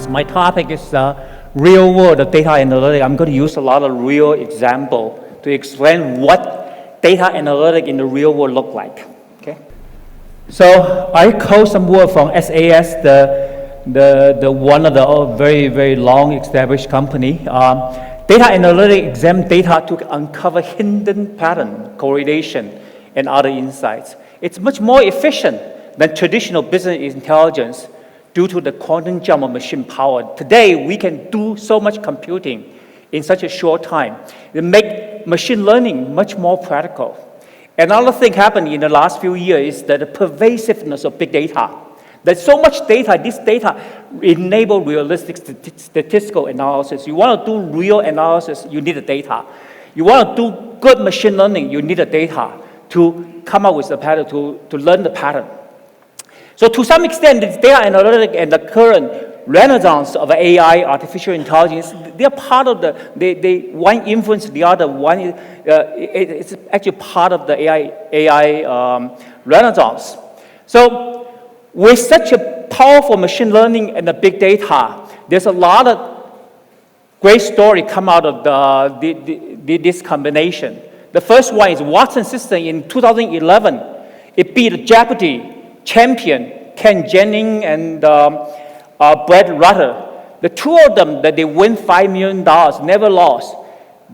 Since my topic is real world data analytics, I'm going to use a lot of real example to explain what data analytics in the real world look like. Okay. So I quote some word from SAS, the one of the very, very long established company. Data analytics examine data to uncover hidden pattern, correlation, and other insights. It's much more efficient than traditional business intelligence due to the quantum jump of machine power. Today, we can do so much computing in such a short time. It makes machine learning much more practical. Another thing happened in the last few years is that the pervasiveness of big data. There's so much data, this data enable realistic statistical analysis. You want to do real analysis, you need the data. You want to do good machine learning, you need the data to come up with the pattern, to learn the pattern. So to some extent, this data analytics and the current renaissance of AI, artificial intelligence, they are part of the one influence the other. One, it's actually part of the AI renaissance. So with such a powerful machine learning and the big data, there's a lot of great story come out of this combination. The first one is Watson system in 2011. It beat Jeopardy champion Ken Jennings and Brett Rutter. The two of them, that they win $5 million, never lost.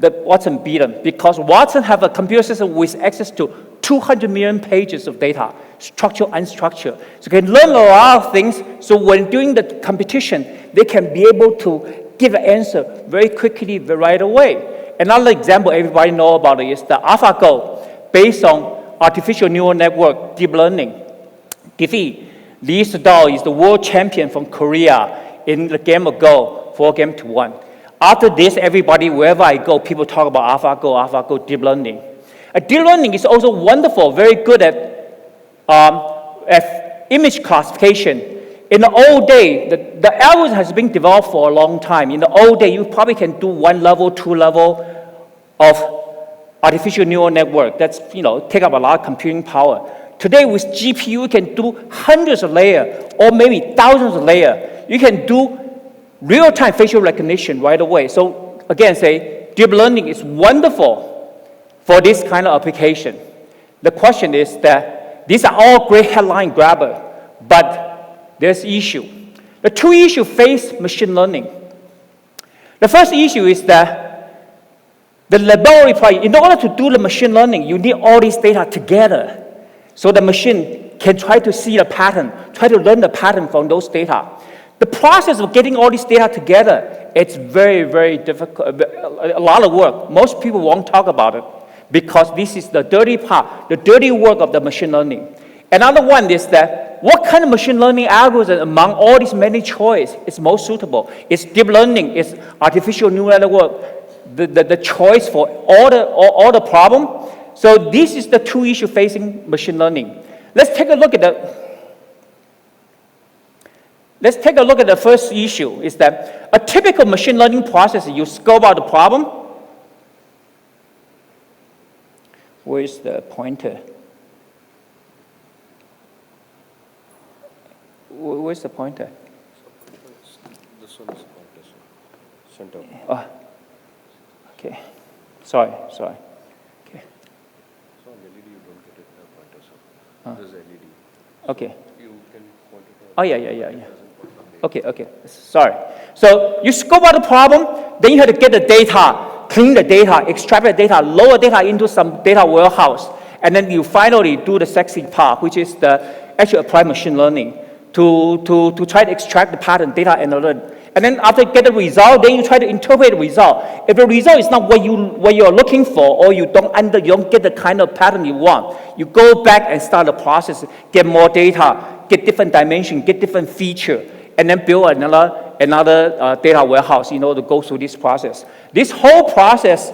Watson beat them because Watson have a computer system with access to 200 million pages of data, structured, unstructured. So they can learn a lot of things. So when doing the competition, they can be able to give an answer very quickly, right away. Another example everybody know about is the AlphaGo, based on artificial neural network, deep learning. defeat. Lee Sedol is the world champion from Korea in the game of Go, 4-1. After this, everybody, wherever I go, people talk about AlphaGo, deep learning. Deep learning is also wonderful, very good at image classification. In the old day, the algorithm has been developed for a long time. In the old day, you probably can do 1 level, 2 level of artificial neural network. That's, take up a lot of computing power. Today, with GPU, you can do hundreds of layers, or maybe thousands of layers. You can do real-time facial recognition right away. So again, deep learning is wonderful for this kind of application. The question is that these are all great headline grabber, but there's issue. The two issues face machine learning. The first issue is that the laboratory part, in order to do the machine learning, you need all this data together. So the machine can try to see the pattern, try to learn the pattern from those data. The process of getting all this data together, it's very, very difficult, a lot of work. Most people won't talk about it because this is the dirty part, the dirty work of the machine learning. Another one is that what kind of machine learning algorithm among all these many choices is most suitable? Is deep learning, is artificial neural network the choice for all the problem? So this is the two issues facing machine learning. Let's take a look at the first issue, is that a typical machine learning process, you scope out the problem. Where's the pointer? Where's the pointer? This one is the pointer, center. Oh, okay. Sorry. Okay. So on LED, you don't get it pointer, so this is LED. Okay. You can quantify. Oh, yeah. Okay. Sorry. So you scope out the problem, then you have to get the data, clean the data, extract the data, load the data into some data warehouse, and then you finally do the sexy part, which is the actual applied machine learning to try to extract the pattern, data analytics. And then after you get the result, then you try to interpret the result. If the result is not what you're looking for, or you don't get the kind of pattern you want, you go back and start the process, get more data, get different dimension, get different feature, and then build another data warehouse in order to go through this process. This whole process,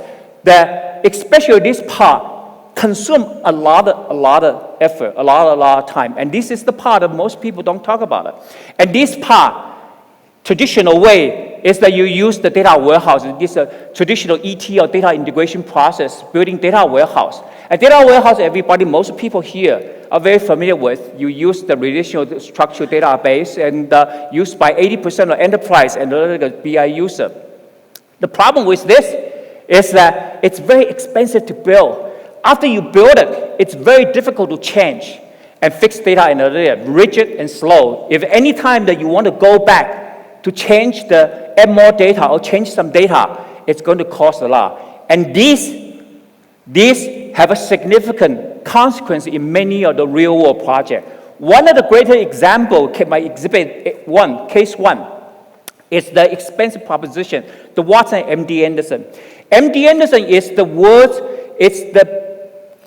especially this part, consumes a lot of effort, a lot of time. And this is the part that most people don't talk about it. And this part, traditional way, way is that you use the data warehouse. This is a traditional ETL data integration process, building data warehouse. A data warehouse, most people here are very familiar with. You use the relational structured database and used by 80% of enterprise and analytical BI user. The problem with this is that it's very expensive to build. After you build it, it's very difficult to change and fix data analytics, rigid and slow. If any time that you want to go back to add more data or change some data, it's going to cost a lot. And these have a significant consequence in many of the real world projects. One of the greater examples, my exhibit one, case one, is the expensive proposition, the Watson MD Anderson. MD Anderson is the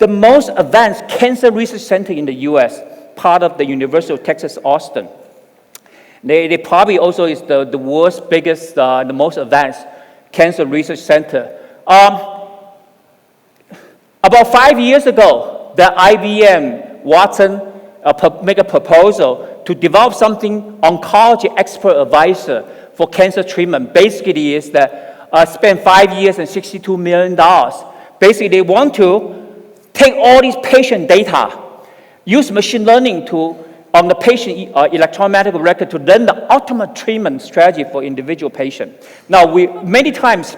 most advanced cancer research center in the US, part of the University of Texas, Austin. They probably also is the world's biggest, the most advanced cancer research center. About 5 years ago, the IBM Watson make a proposal to develop something, oncology expert advisor for cancer treatment. Basically is that spend 5 years and $62 million. Basically, they want to take all these patient data, use machine learning on the patient electronic medical record to learn the ultimate treatment strategy for individual patient. Now, many times,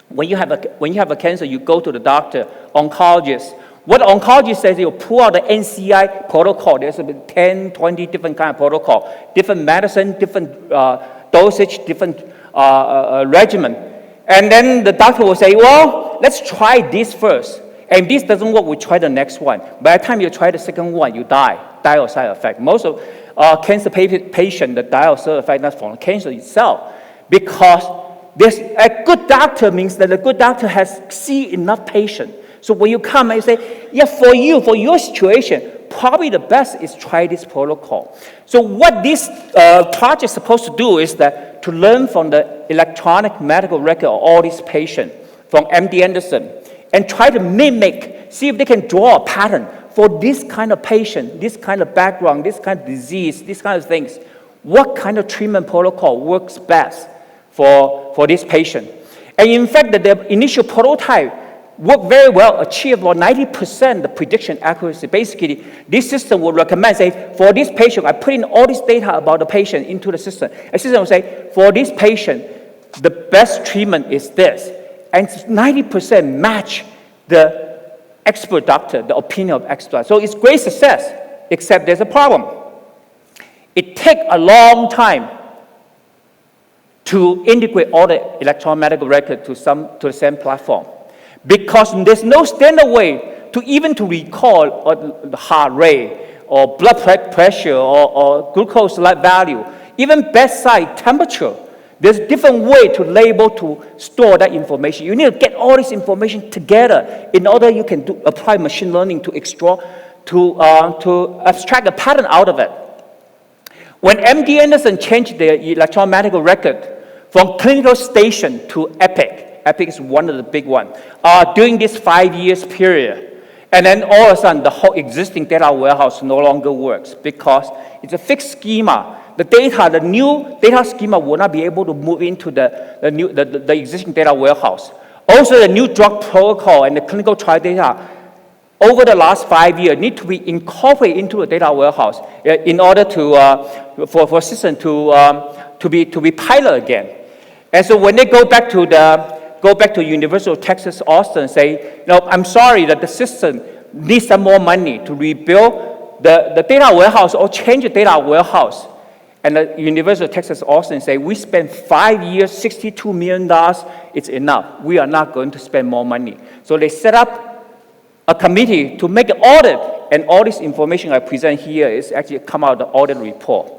when you have a cancer, you go to the doctor, oncologist. What the oncologist says, you pull out the NCI protocol. There's 10, 20 different kind of protocol, different medicine, different dosage, different regimen. And then the doctor will say, well, let's try this first. And if this doesn't work, we try the next one. By the time you try the second one, you die of side effect. Most of cancer patients that die of side effect not from cancer itself, because a good doctor means that a good doctor has seen enough patients. So when you come and you say, yeah, for your situation, probably the best is try this protocol. So what this project is supposed to do is that to learn from the electronic medical record of all these patients from MD Anderson and try to mimic, see if they can draw a pattern for this kind of patient, this kind of background, this kind of disease, these kind of things. What kind of treatment protocol works best for this patient? And in fact, the initial prototype worked very well, achieved about 90% the prediction accuracy. Basically, this system will recommend, say, for this patient, I put in all this data about the patient into the system. The system will say, for this patient, the best treatment is this. And 90% match the expert doctor, the opinion of expert. So it's great success, except there's a problem. It takes a long time to integrate all the electronic medical record to the same platform, because there's no standard way to recall the heart rate or blood pressure or glucose value, even bedside temperature. There's different way to label, to store that information. You need to get all this information together in order you can apply machine learning to abstract a pattern out of it. When MD Anderson changed the electronic medical record from clinical station to Epic, Epic is one of the big ones, during this 5 years period, and then all of a sudden the whole existing data warehouse no longer works because it's a fixed schema. The new data schema will not be able to move into the existing data warehouse. Also, the new drug protocol and the clinical trial data over the last 5 years need to be incorporated into the data warehouse in order for system to be pilot again. And so when they go back to University of Texas, Austin, and say, no, I'm sorry that the system needs some more money to rebuild the data warehouse or change the data warehouse. And the University of Texas, Austin say, we spent 5 years, $62 million, it's enough. We are not going to spend more money. So they set up a committee to make an audit, and all this information I present here is actually come out of the audit report.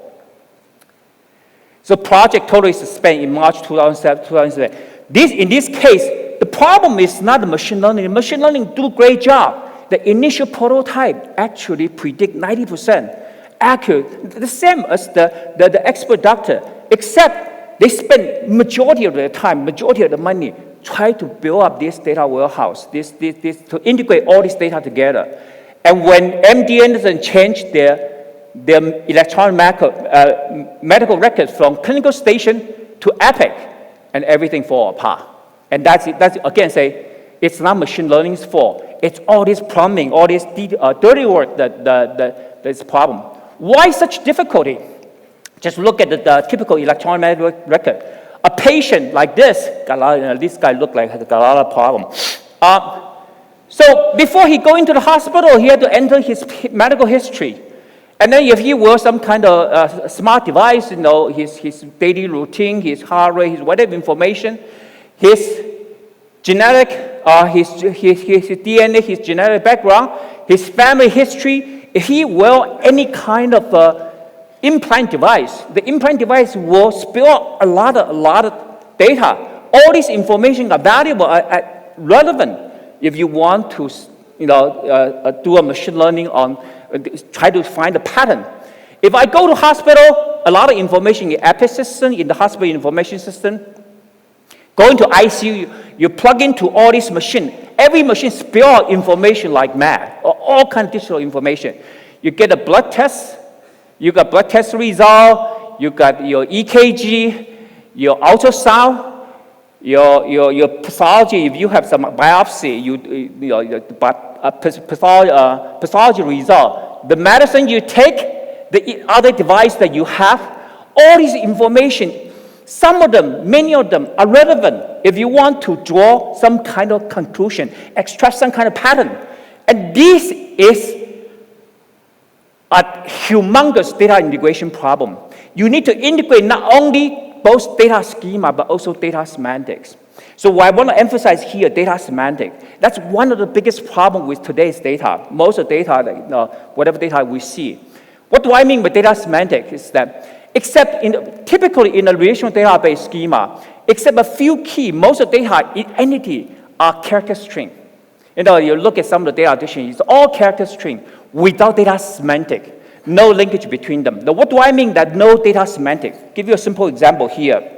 So project totally suspended in March 2007. In this case, the problem is not the machine learning. The machine learning do a great job. The initial prototype actually predict 90% accurate, the same as the expert doctor, except they spend majority of their time, majority of the money, try to build up this data warehouse, to integrate all this data together. And when MD Anderson changed their electronic medical records from clinical station to epic, and everything fall apart. And that's again say, it's not machine learning's fault. It's all this plumbing, all this dirty work that's problem. Why such difficulty? Just look at the typical electronic record. A patient like this, this guy looked like has got a lot of problem. So before he go into the hospital, he had to enter his medical history. And then if he wear some kind of smart device, his daily routine, his heart rate, his whatever information, his genetic, his DNA, his genetic background, his family history, if he wear any kind of implant device, the implant device will spill out a lot of data. All this information are valuable, are relevant if you want to, do a machine learning on, try to find a pattern. If I go to hospital, a lot of information in EPIC system, in the hospital information system. Go into ICU, you plug into all these machines. Every machine spill out information like mad, or all kinds of digital information. You get a blood test, you got blood test result, you got your EKG, your ultrasound, your pathology. If you have some biopsy, pathology result. The medicine you take, the other device that you have, all this information, some of them, many of them are relevant if you want to draw some kind of conclusion, extract some kind of pattern. And this is a humongous data integration problem. You need to integrate not only both data schema, but also data semantics. So I want to emphasize here data semantics. That's one of the biggest problems with today's data. Most of the data, whatever data we see. What do I mean by data semantics is that typically in a relational database schema, except a few key, most of the data in entity are character string. You look at some of the data dictionary, it's all character string without data semantic, no linkage between them. Now, what do I mean that no data semantic? Give you a simple example here.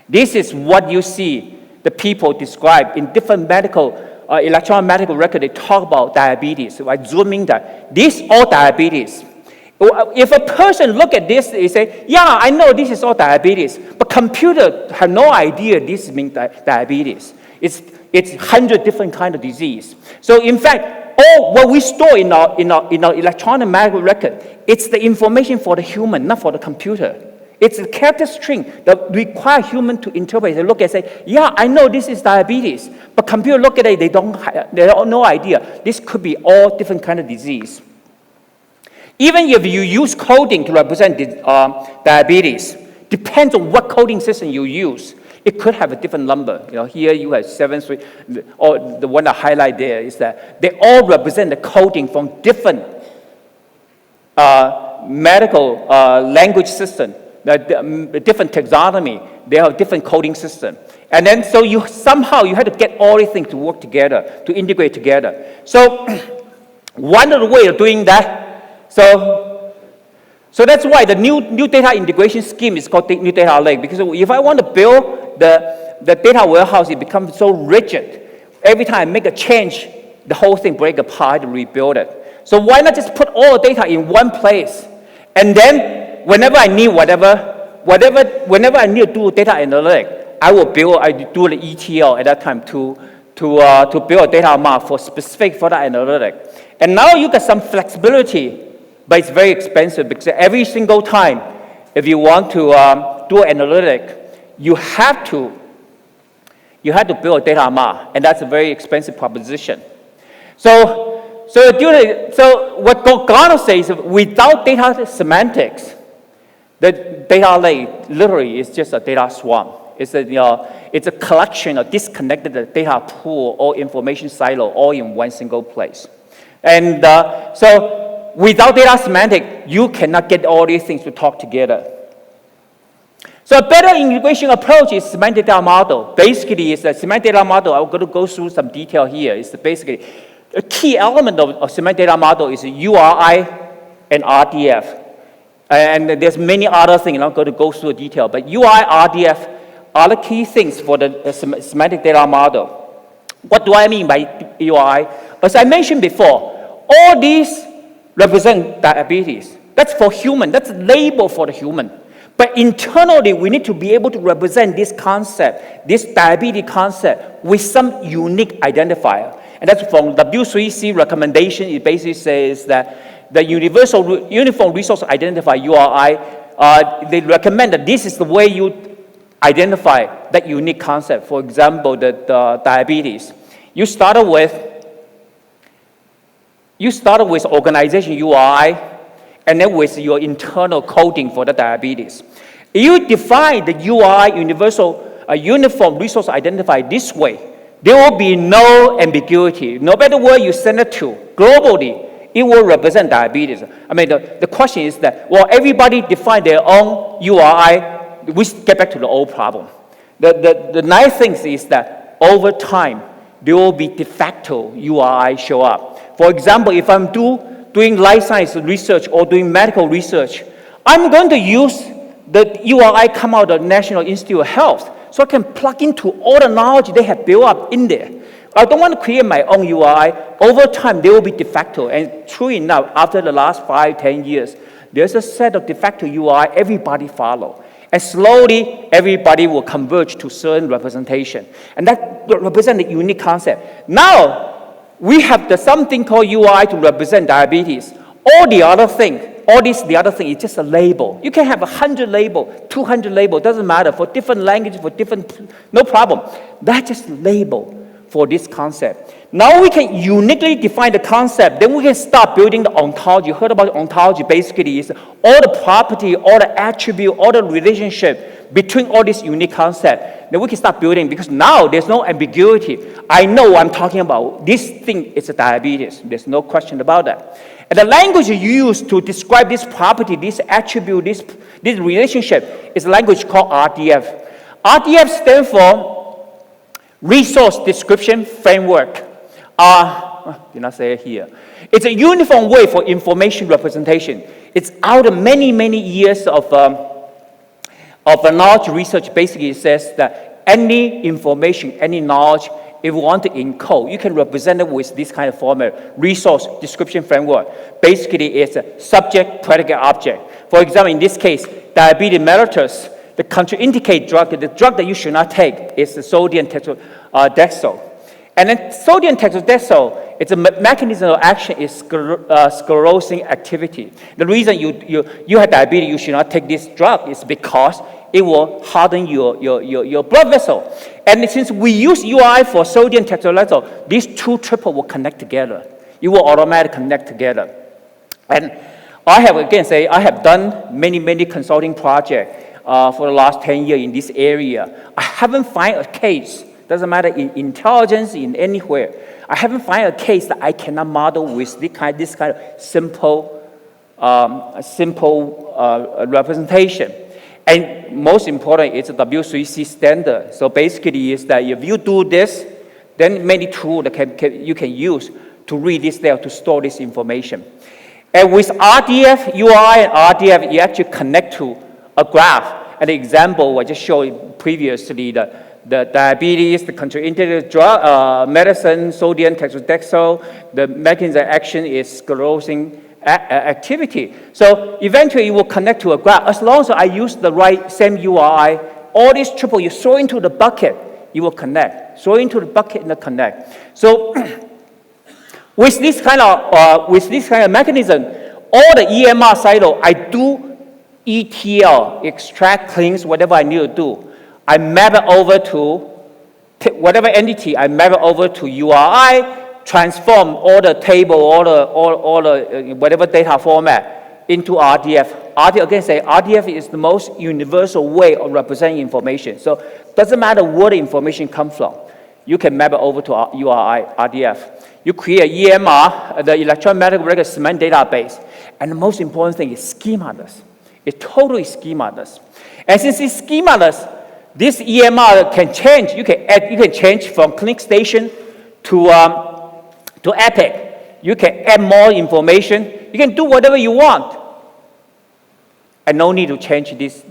This is what you see the people describe in different electronic medical record. They talk about diabetes. So I zoom in that. This all diabetes. If a person look at this, they say, yeah, I know this is all diabetes, but computer have no idea this means diabetes. It's 100 different kind of disease. So in fact, all what we store in our electronic medical record, it's the information for the human, not for the computer. It's a character string that require human to interpret. They look and say, yeah, I know this is diabetes, but computer look at it, they have no idea. This could be all different kind of disease. Even if you use coding to represent diabetes, depends on what coding system you use. It could have a different number. Here you have 7, or the one I highlight there is that they all represent the coding from different medical language system, different taxonomy. They have different coding system. And then so you have to get all these things to work together, to integrate together. So one of the ways of doing that, so that's why the new data integration scheme is called new data lake, because if I want to build the data warehouse, it becomes so rigid. Every time I make a change, the whole thing breaks apart and rebuild it. So why not just put all the data in one place? And then whenever I need whenever I need to do data analytics, I do the ETL at that time to build a data map for specific for the analytics. And now you got some flexibility, but it's very expensive because every single time, if you want to do analytics, you have to build a data map, and that's a very expensive proposition. So what Gartner says, without data semantics, the data lake literally is just a data swamp. It's a collection of disconnected data pool or information silo all in one single place. And so without data semantic, you cannot get all these things to talk together. So a better integration approach is semantic data model. Basically, it's a semantic data model. I'm going to go through some detail here. It's basically a key element of semantic data model is URI and RDF. And there's many other things. I'm not going to go through the detail, but UI, RDF are the key things for the semantic data model. What do I mean by UI? As I mentioned before, all these represent diabetes. That's for human. That's a label for the human. But internally, we need to be able to represent this concept, this diabetes concept, with some unique identifier. And that's from W3C recommendation. It basically says that the uniform resource identifier, URI, they recommend that this is the way you identify that unique concept. For example, the diabetes. You started with organization URI, and then with your internal coding for the diabetes. If you define the URI, uniform resource identifier this way, there will be no ambiguity. No matter where you send it to, globally, it will represent diabetes. I mean, the question is that, well, everybody define their own URI, we get back to the old problem. The nice thing is that over time, there will be de facto URI show up. For example, if I'm doing life science research or doing medical research, I'm going to use the URI come out of the National Institute of Health, so I can plug into all the knowledge they have built up in there. I don't want to create my own URI. Over time, they will be de facto. And true enough, after the last 5-10 years, there's a set of de facto URI everybody follow. And slowly, everybody will converge to certain representation. And that represents a unique concept. Now, we have something called UI to represent diabetes. All the other thing is just a label. You can have 100 label, 200 label, doesn't matter, for different languages, no problem. That's just label for this concept. Now we can uniquely define the concept, then we can start building the ontology. You heard about ontology, basically is all the property, all the attribute, all the relationship between all these unique concepts. Then we can start building, because now there's no ambiguity. I know what I'm talking about. This thing is a diabetes. There's no question about that. And the language you use to describe this property, this attribute, this relationship is a language called RDF. RDF stands for Resource Description Framework. Did not say it here. It's a uniform way for information representation. It's out of many, many years of knowledge research. Basically, it says that any information, any knowledge, if you want to encode, you can represent it with this kind of format, resource description framework. Basically, it's a subject, predicate, object. For example, in this case, diabetes mellitus, the contraindicated drug, the drug that you should not take is the sodium dextrose. And then sodium dextrose, it's a mechanism of action is sclerosing activity. The reason you have diabetes, you should not take this drug is because it will harden your blood vessel. And since we use UI for sodium dextrose, these two triple will connect together. It will automatically connect together. And I have done many consulting projects for the last 10 years in this area. I haven't found a case, doesn't matter in intelligence, in anywhere, I haven't found a case that I cannot model with this kind of simple representation. And most important, it's a W3C standard. So basically, is that if you do this, then many tools that you can use to read this there, to store this information. And with RDF, UI and RDF, you actually connect to a graph. An example I just showed previously, the diabetes, the contraindicated drug, medicine, sodium dextrose, the mechanism of action is sclerosing activity. So eventually it will connect to a graph. As long as I use the same URI, all these triple you throw into the bucket, it will connect. Throw into the bucket and connect. So with this kind of mechanism, all the EMR silo, I do ETL, extract, cleanse, whatever I need to do. I map it over to whatever entity, I map it over to URI, transform all the table, all the whatever data format into RDF. RDF is the most universal way of representing information. So it doesn't matter where the information comes from. You can map it over to URI, RDF. You create EMR, the electronic medical record semantic database. And the most important thing is schemaless. It's totally schemaless. And since it's schemaless, this EMR can change. You can change from clinic station to Epic. You can add more information. You can do whatever you want. And no need to change this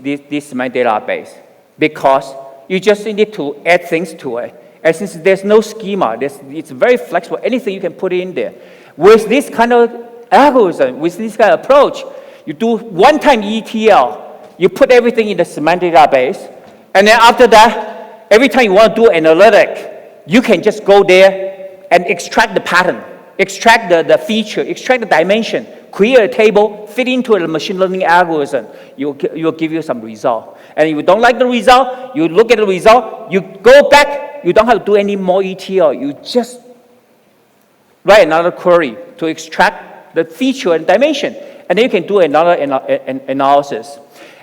semantic database, because you just need to add things to it. And since there's no schema, it's very flexible. Anything you can put in there. With this kind of algorithm, with this kind of approach, you do one-time ETL, You put everything in the semantic database, and then after that, every time you want to do analytic, you can just go there and extract the pattern, extract the feature, extract the dimension, create a table, fit into a machine learning algorithm. You'll give you some result. And if you don't like the result, you look at the result, you go back, you don't have to do any more ETL. You just write another query to extract the feature and dimension. And then you can do another analysis.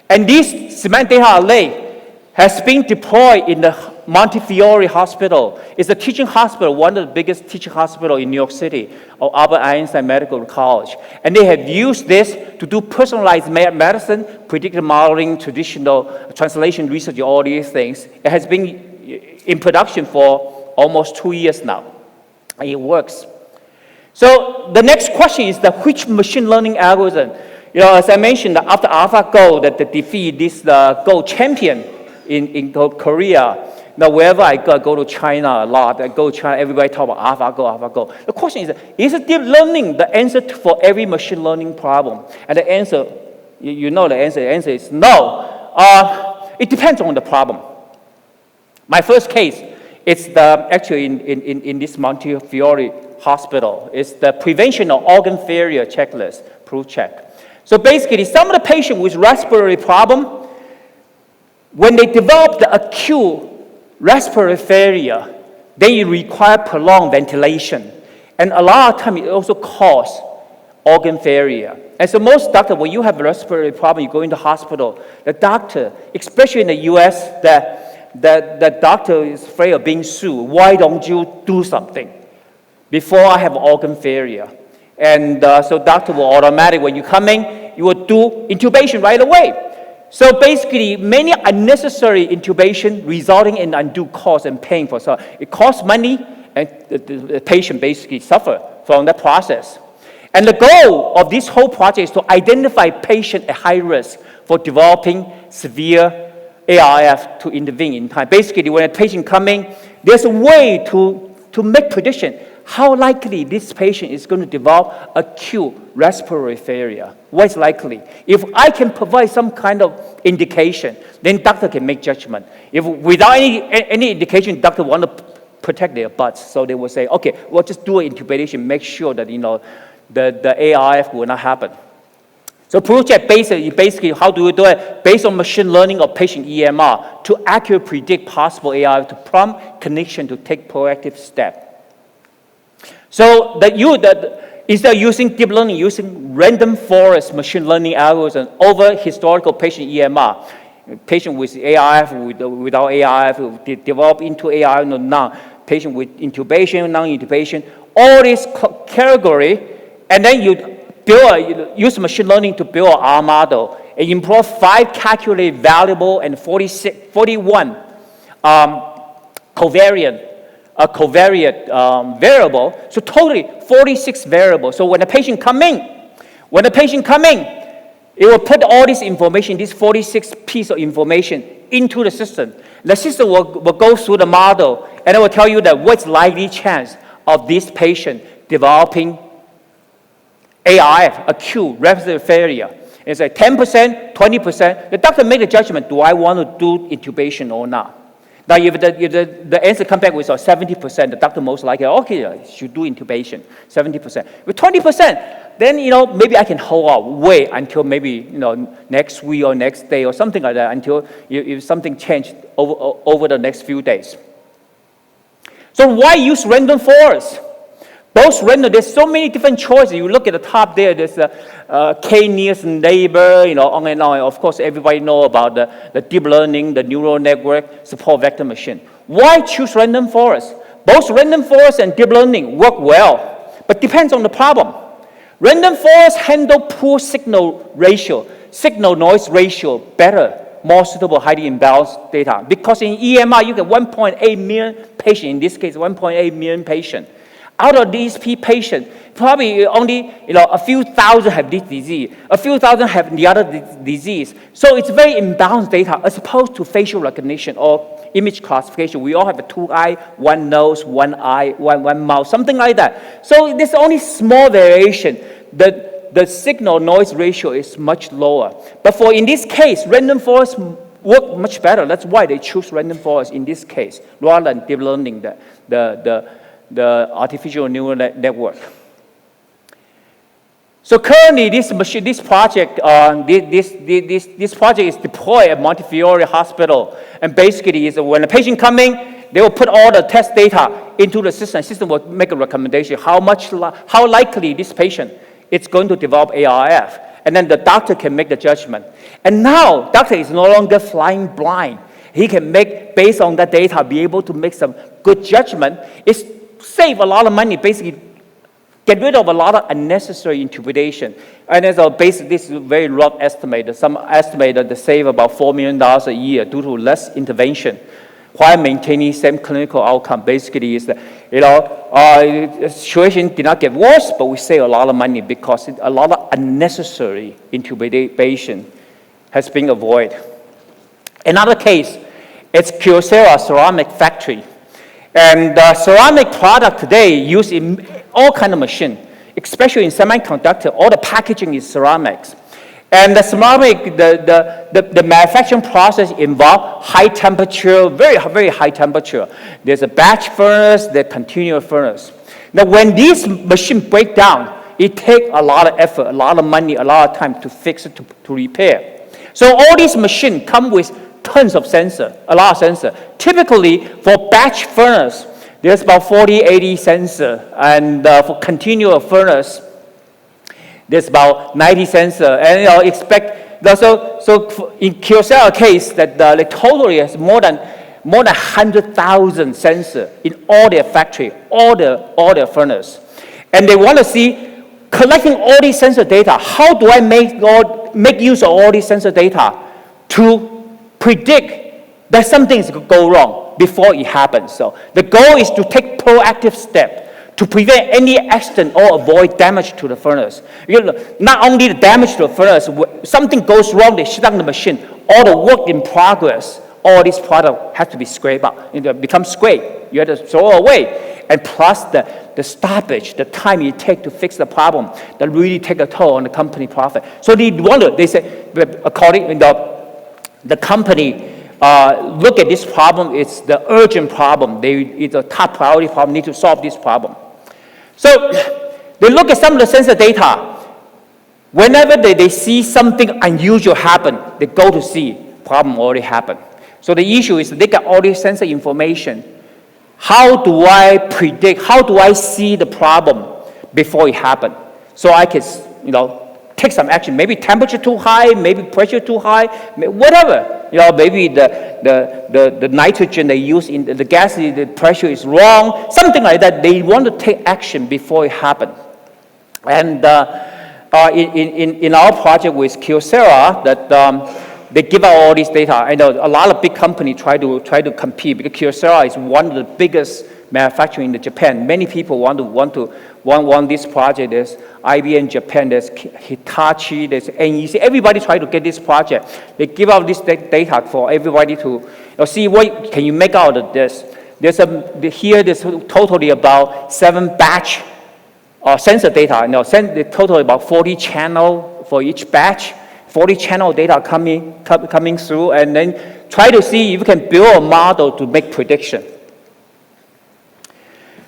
And this semantic data array has been deployed in the Montefiore Hospital. It's a teaching hospital, one of the biggest teaching hospitals in New York City, or Albert Einstein Medical College. And they have used this to do personalized medicine, predictive modeling, traditional translation research, all these things. It has been in production for almost 2 years now. And it works. So the next question is which machine learning algorithm? As I mentioned, after AlphaGo, that defeat this Go champion in Korea. Now, wherever I go to China a lot. I go to China, everybody talk about AlphaGo. The question is deep learning the answer for every machine learning problem? And the answer, you know the answer. The answer is no. It depends on the problem. My first case is actually in this Montefiore Hospital. It's the prevention of organ failure checklist, proof check. So basically, some of the patients with respiratory problem, when they develop the acute respiratory failure, they require prolonged ventilation. And a lot of times it also causes organ failure. And so most doctors, when you have a respiratory problem, you go into hospital, the doctor, especially in the US, the doctor is afraid of being sued. Why don't you do something before I have organ failure? And so doctor will automatically, when you come in, you will do intubation right away. So basically, many unnecessary intubation resulting in undue cost and pain for some. It costs money, and the patient basically suffer from that process. And the goal of this whole project is to identify patients at high risk for developing severe ARF to intervene in time. Basically, when a patient comes in, there's a way to make prediction how likely this patient is going to develop acute respiratory failure. What's likely? If I can provide some kind of indication, then doctor can make judgment. If without any indication, doctor want to protect their butts, so they will say, okay, we'll just do an intubation, make sure that the ARF will not happen. So project basically, how do we do it? Based on machine learning of patient EMR to accurately predict possible ARF to prompt clinician to take proactive steps. So instead of using deep learning, using random forest machine learning algorithm over historical patient EMR, patient with ARF, without ARF, develop into ARF, now patient with intubation, non-intubation, all this category, and then you use machine learning to build an R model and employ 5 calculated valuable and 41 covariant variable, so totally 46 variables. So when the patient come in, it will put all this information, this 46 piece of information into the system. The system will go through the model, and it will tell you that what's likely chance of this patient developing ARF, acute respiratory failure. It's like 10%, 20%. The doctor make a judgment, do I want to do intubation or not? Now, if the answer comes back with 70%, the doctor most likely, okay, should do intubation, 70%. With 20%, then, maybe I can hold out, wait until maybe, next week or next day or something like that, until if something changed over the next few days. So why use random forest? Those random, there's so many different choices. You look at the top there, there's k-nearest neighbor, on and on. Of course, everybody know about the deep learning, the neural network, support vector machine. Why choose random forest? Both random forest and deep learning work well, but depends on the problem. Random forest handle poor signal noise ratio better, more suitable, highly imbalanced data. Because in EMR, you get 1.8 million patients, in this case, 1.8 million patients. Out of these patients, probably only a few thousand have this disease, a few thousand have the other disease. So it's very imbalanced data as opposed to facial recognition or image classification. We all have 2 eyes, 1 nose, 1 eye, one mouth, something like that. So there's only small variation. the signal noise ratio is much lower. But for in this case, random forest work much better. That's why they choose random forest in this case, rather than deep learning the artificial neural network. So currently, this project is deployed at Montefiore Hospital, and basically is when a patient comes in, they will put all the test data into the system. The system will make a recommendation how likely this patient is going to develop ARF, and then the doctor can make the judgment. And now, doctor is no longer flying blind. He can make, based on that data, be able to make some good judgment. It's save a lot of money, basically get rid of a lot of unnecessary interpretation. And as a basic, this is a very rough estimate. Some estimate that they save about $4 million a year due to less intervention while maintaining same clinical outcome. Basically, is that, the situation did not get worse, but we save a lot of money because a lot of unnecessary intubation has been avoided. Another case, it's Kyocera ceramic factory. And ceramic product today used in all kind of machine, especially in semiconductor. All the packaging is ceramics. And the ceramic, the manufacturing process involves high temperature, very, very high temperature. There's a batch furnace, there's continuous furnace. Now, when these machines break down, it takes a lot of effort, a lot of money, a lot of time to fix it, to repair. So all these machines come with tons of sensor, a lot of sensor. Typically, for batch furnace, there's about 40, 80 sensor. And for continuous furnace, there's about 90 sensor. And expect, so in Kyocera case, that the totally has more than 100,000 sensor in all their factory, all their furnace. And they want to see, collecting all these sensor data, how do I make use of all these sensor data to predict that something is going to go wrong before it happens. So the goal is to take proactive steps to prevent any accident or avoid damage to the furnace. Not only the damage to the furnace, something goes wrong, they shut down the machine, all the work in progress, all this product has to be scraped out. It becomes scrap. You have to throw it away. And plus the stoppage, the time it takes to fix the problem, that really take a toll on the company profit. So they say, according to the company, look at this problem, it's the urgent problem. It's a top priority problem, need to solve this problem. So they look at some of the sensor data. Whenever they see something unusual happen, they go to see problem already happened. So the issue is they got all this sensor information. How do I predict, how do I see the problem before it happens? So I can, take some action. Maybe temperature too high, maybe pressure too high, whatever. Maybe the nitrogen they use in the gas, the pressure is wrong, something like that. They want to take action before it happens. And in our project with Kyocera, that they give out all this data. I know a lot of big companies try to compete because Kyocera is one of the biggest manufacturing in Japan. Many people want this project. There's IBM Japan, there's Hitachi, there's NEC. Everybody try to get this project. They give out this data for everybody to see what can you make out of this. There's totally about 7 batch sensor data. Totally about 40 channel for each batch. 40 channel data coming through, and then try to see if you can build a model to make prediction.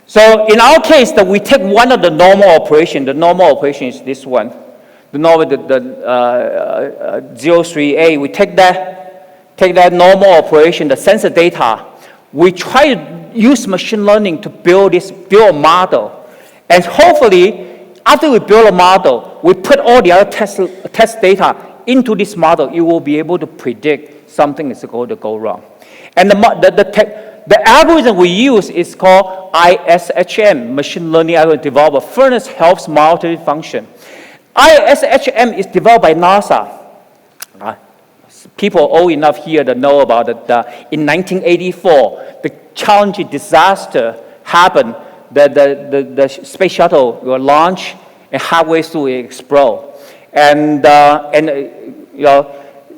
So in our case, that we take one of the normal operation. The normal operation is this one. The normal, the 03A. We take that normal operation, the sensor data. We try to use machine learning to build a model, and hopefully, after we build a model, we put all the other test data into this model. You will be able to predict something is going to go wrong. And the algorithm we use is called ISHM, machine learning algorithm developed furnace health monitoring function. ISHM is developed by NASA. People old enough here to know about it. In 1984, the challenging disaster happened. The space shuttle will launch and halfway through it explode. And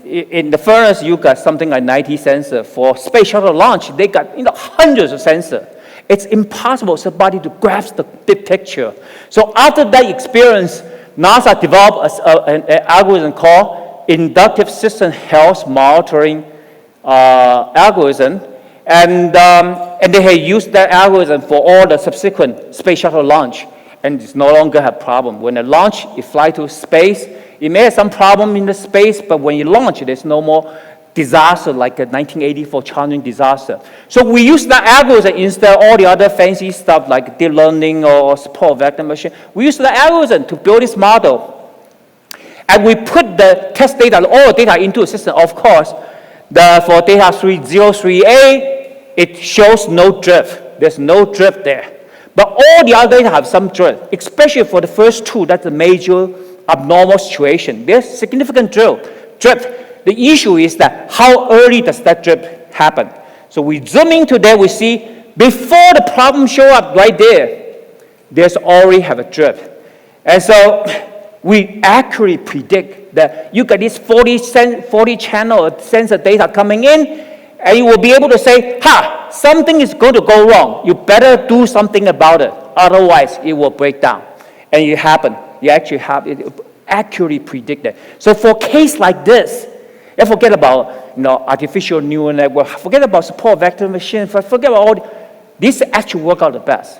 in the furnace, you got something like 90 sensors. For space shuttle launch, they got hundreds of sensors. It's impossible for somebody to grasp the big picture. So after that experience, NASA developed an algorithm called inductive system health monitoring algorithm, and they have used that algorithm for all the subsequent space shuttle launch, and it's no longer a problem. When it launch, it fly to space. It may have some problem in the space, but when you launch, there's no more disaster like the 1984 CHUAN disaster. So we use that algorithm instead of all the other fancy stuff like deep learning or support vector machine. We use the algorithm to build this model. And we put the test data, all the data into a system. Of course, for data 303A, it shows no drift. There's no drift there. But all the other data have some drift, especially for the first two, that's a major abnormal situation. There's significant drift. The issue is that how early does that drift happen? So we zoom into there, we see before the problem show up right there, there's already have a drift. And so we accurately predict that you get this 40 channel sensor data coming in, and you will be able to say, something is going to go wrong. You better do something about it. Otherwise, it will break down. And it happened. You actually have it accurately predicted. So for a case like this, and forget about artificial neural network, forget about support vector machine, forget about all this actually work out the best.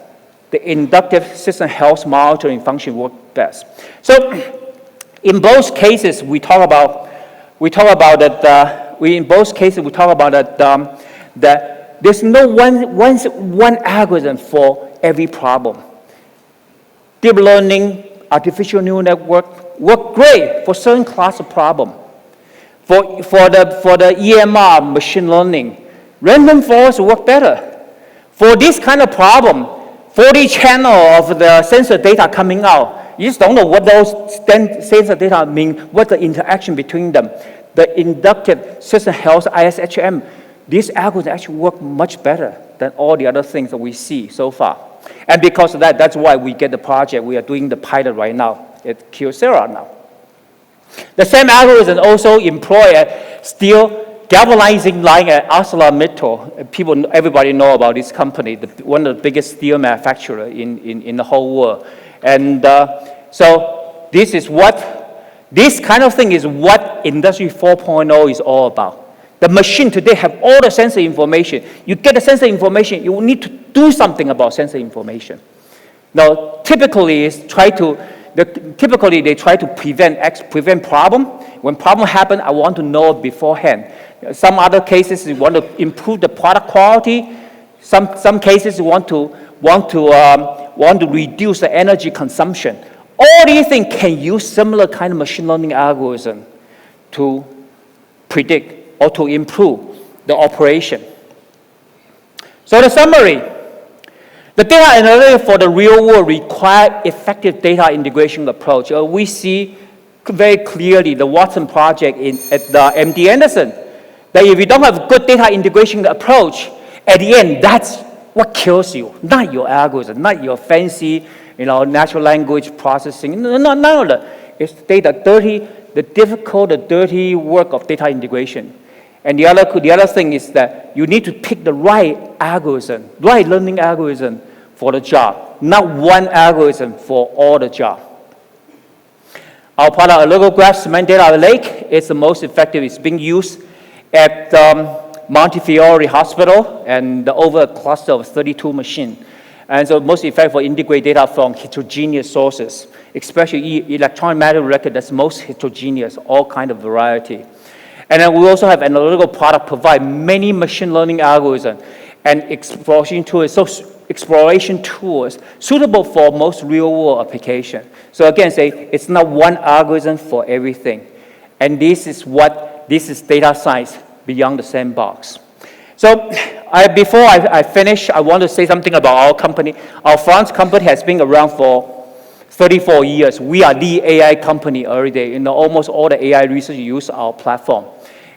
The inductive system health monitoring function work best. So in both cases, we talk about that that there's no one algorithm for every problem. Deep learning, artificial neural network work great for certain class of problem. For the EMR, machine learning, random forest work better. For this kind of problem, 40 channel of the sensor data coming out, you just don't know what those sensor data mean, what the interaction between them. The inductive system health, ISHM, this algorithm actually work much better than all the other things that we see so far. And because of that, that's why we get the project. We are doing the pilot right now at Kyocera now. The same algorithm also employ a steel galvanizing line at ArcelorMittal. Everybody know about this company, one of the biggest steel manufacturer in the whole world. And so this kind of thing is what Industry 4.0 is all about. The machine today have all the sensor information. You get the sensor information, you need to do something about sensor information. Now, typically they try to prevent problem. When problem happen, I want to know beforehand. Some other cases, you want to improve the product quality. Some cases, you want to reduce the energy consumption. All these things can use similar kind of machine learning algorithm to predict or to improve the operation. So the summary. The data analytics for the real world require effective data integration approach. We see very clearly the Watson project at the MD Anderson, that if you don't have good data integration approach, at the end, that's what kills you, not your algorithm, not your fancy, natural language processing. None of that. It's the difficult, the dirty work of data integration. And the other thing is that you need to pick the right algorithm, right learning algorithm for the job, not one algorithm for all the job. Our product, Allogograph Semantic Data Lake, is the most effective. It's being used at Montefiore Hospital and over a cluster of 32 machines. And so most effective for integrate data from heterogeneous sources, especially electronic medical record that's most heterogeneous, all kind of variety. And then we also have an analytical product provide many machine learning algorithms and exploration tools suitable for most real-world application. So again, it's not one algorithm for everything. And this is data science beyond the sandbox. So before I finish, I want to say something about our company. Our Franz company has been around for 34 years. We are the AI company already. Almost all the AI research use our platform.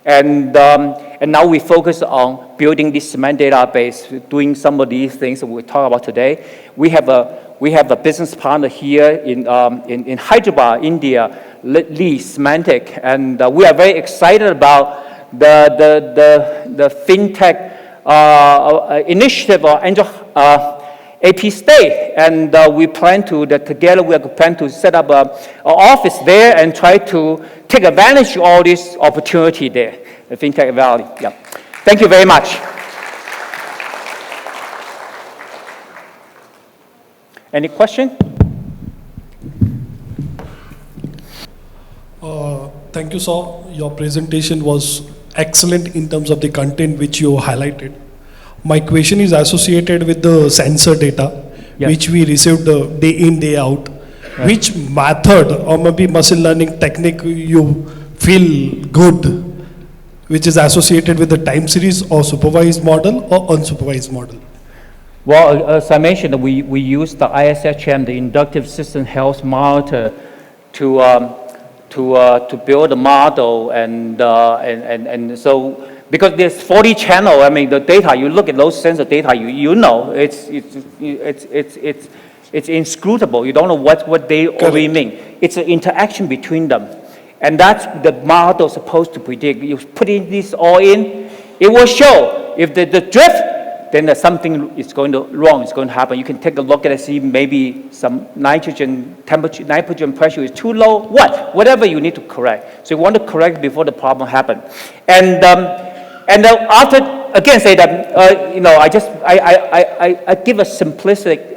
And now we focus on building this semantic database, doing some of these things that we'll talk about today. We have a business partner here in Hyderabad, India, Lee Semantic, and we are very excited about the fintech initiative or AP State, and we plan to, together we plan to set up an office there and try to take advantage of all this opportunity there, the FinTech Valley. Yeah. Thank you very much. Any question? Thank you, sir. Your presentation was excellent in terms of the content which you highlighted. My question is associated with the sensor data, Yeah. which we received day in, day out. Right. Which method or maybe machine learning technique you feel good, which is associated with the time series or supervised model or unsupervised model? Well, as I mentioned, we use the ISHM, the Inductive System Health Monitor, to build a model, and so because there's 40 channel, I mean the data. You look at those sensor data, you know it's inscrutable. You don't know what they really mean. It's an interaction between them, and that's the model supposed to predict. You put in this all in, it will show if the drift. Then there's something is going to wrong. It's going to happen. You can take a look at it, see maybe some nitrogen temperature, nitrogen pressure is too low. Whatever you need to correct. So you want to correct before the problem happens. And after again say that I give a simplistic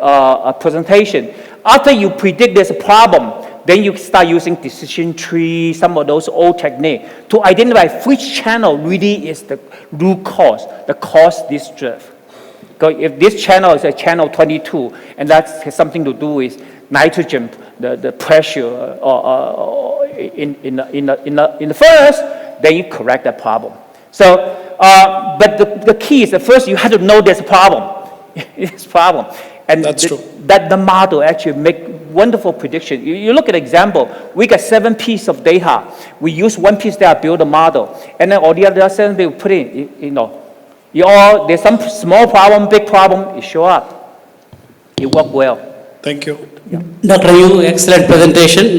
presentation. After you predict there's a problem, then you start using decision tree, some of those old techniques to identify which channel really is the root cause that caused this drift. If this channel is a channel 22, and that has something to do with nitrogen, the pressure in the furnace, then you correct that problem. So, but the key is that first you have to know there's a problem. It's a problem. And that's true. That the model actually make wonderful prediction. You look at example, we got 7 pieces of data. We use 1 piece there, build a model. And then all the other 7 we put in, there's some small problem, big problem, it show up. It worked well. Thank you. Yeah. Dr. Yu, excellent presentation.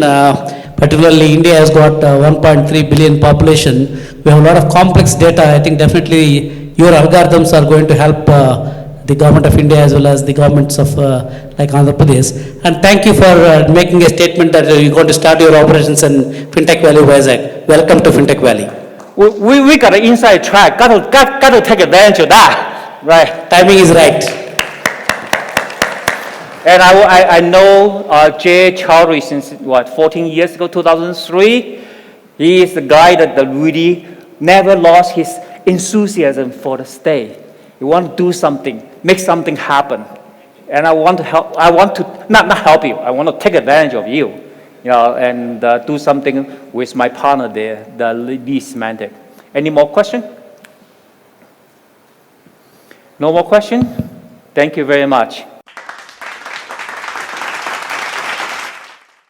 Particularly India has got 1.3 billion population. We have a lot of complex data. I think definitely your algorithms are going to help the government of India as well as the governments of like Andhra Pradesh. And thank you for making a statement that you're going to start your operations in FinTech Valley, Vizag. Welcome to FinTech Valley. We got an inside track. Got to take advantage of that, right? Timing is right. And I know Jay Chowdhury since 14 years ago, 2003. He is the guy that really never lost his enthusiasm for the state. He want to do something, make something happen. And I want to help. I want to not help you. I want to take advantage of you. And do something with my partner there, the lead semantic. Any more question? No more question? Thank you very much.